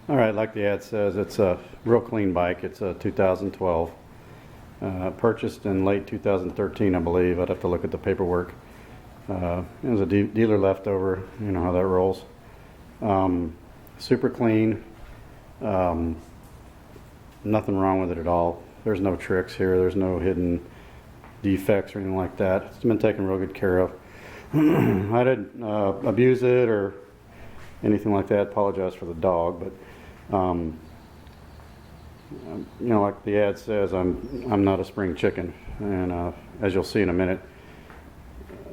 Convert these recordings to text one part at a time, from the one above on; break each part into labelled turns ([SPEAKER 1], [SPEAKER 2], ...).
[SPEAKER 1] All right, like the ad says, it's a real clean bike. It's a 2012. Purchased in late 2013, I believe. I'd have to look at the paperwork. It was a dealer leftover. You know how that rolls. Super clean. Nothing wrong with it at all. There's no tricks here. There's no hidden defects or anything like that. It's been taken real good care of. I didn't abuse it or anything like that. Apologize for the dog, but you know, like the ad says, I'm not a spring chicken, and as you'll see in a minute,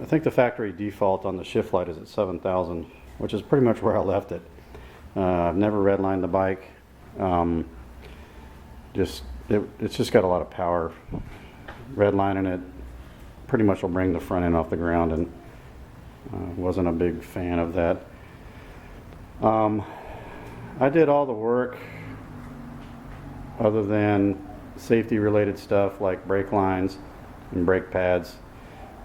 [SPEAKER 1] I think the factory default on the shift light is at 7,000, which is pretty much where I left it. I've never redlined the bike. It's just got a lot of power. Redlining it pretty much will bring the front end off the ground, and wasn't a big fan of that. I did all the work other than safety related stuff like brake lines and brake pads.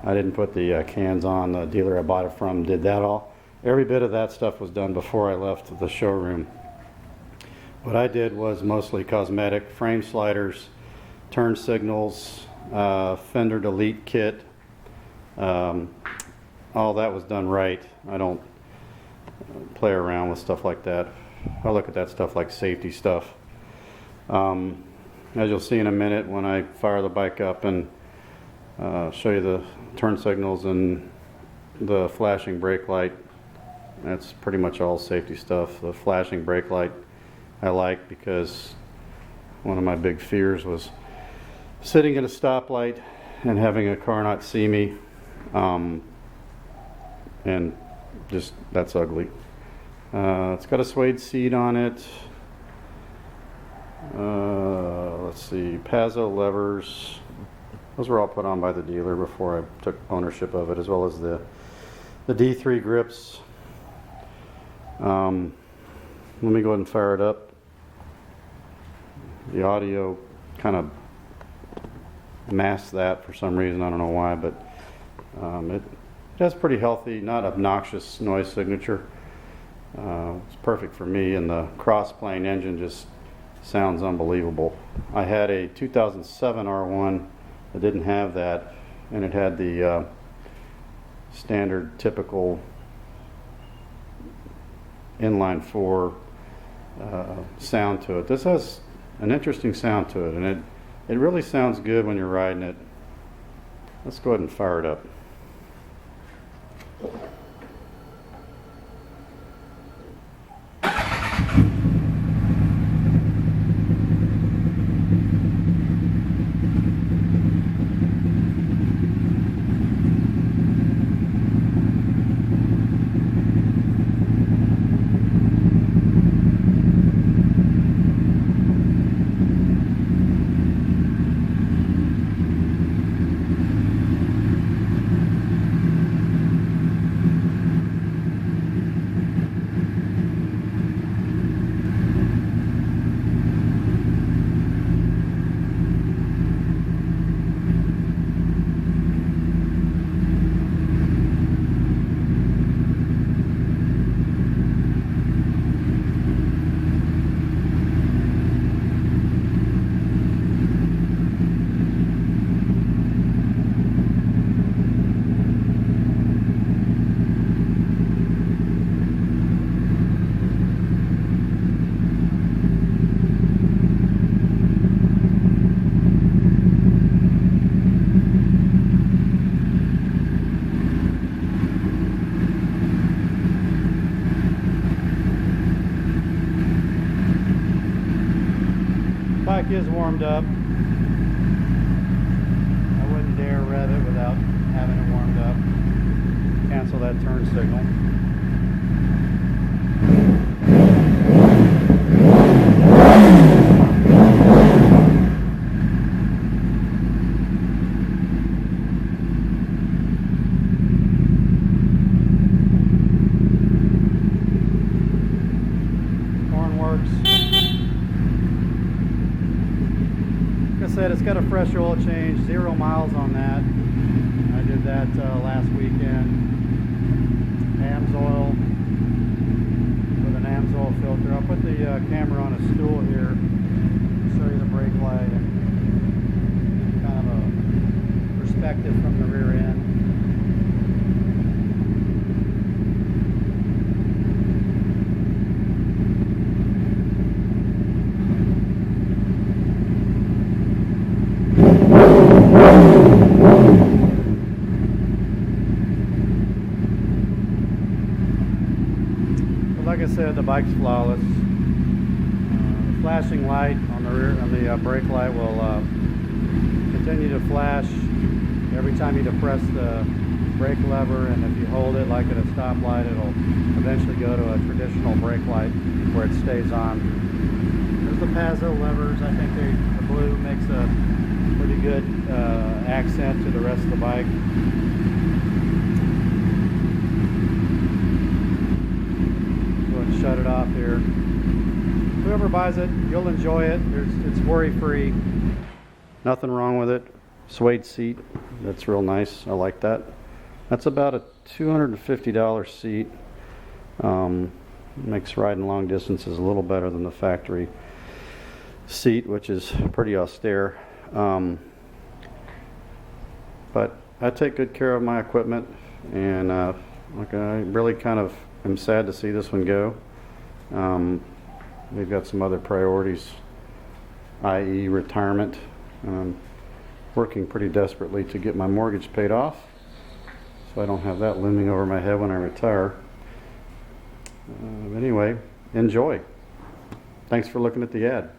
[SPEAKER 1] I didn't put the cans on. The dealer I bought it from did that all. Every bit of that stuff was done before I left the showroom. What I did was mostly cosmetic: frame sliders, turn signals, fender delete kit. All that was done right. I don't play around with stuff like that. I look at that stuff like safety stuff. As you'll see in a minute when I fire the bike up and show you the turn signals and the flashing brake light, that's pretty much all safety stuff. The flashing brake light I like because one of my big fears was sitting at a stoplight and having a car not see me, and just that's ugly. It's got a suede seat on it. Let's see, Pazzo levers. Those were all put on by the dealer before I took ownership of it, as well as the D3 grips. Let me go ahead and fire it up. The audio kind of masks that for some reason. I don't know why, but it has pretty healthy, not obnoxious noise signature. It's perfect for me, and the cross-plane engine just sounds unbelievable. I had a 2007 R1 that didn't have that, and it had the standard, typical inline 4 sound to it. This has an interesting sound to it, and it really sounds good when you're riding it. Let's go ahead and fire it up. Bike is warmed up. I wouldn't dare rev it without having it warmed up. Cancel that turn signal. Horn works. Like I said, it's got a fresh oil change, 0 miles on that. I did that last weekend. AMS oil with an AMS oil filter. I'll put the camera on a stool here to show you the brake light and kind of a perspective from the rear end. Like I said, the bike's flawless. The flashing light on the rear, on the brake light, will continue to flash every time you depress the brake lever, and if you hold it like at a stoplight, it'll eventually go to a traditional brake light where it stays on. There's the Pazzo levers. I think the blue makes a pretty good accent to the rest of the bike. Shut it off here. Whoever buys it, you'll enjoy it. It's worry-free. Nothing wrong with it. Suede seat. That's real nice. I like that. That's about a $250 seat. Makes riding long distances a little better than the factory seat, which is pretty austere. But I take good care of my equipment, and like I really kind of am sad to see this one go. We've got some other priorities, i.e. retirement. Working pretty desperately to get my mortgage paid off, so I don't have that looming over my head when I retire. Anyway, enjoy. Thanks for looking at the ad.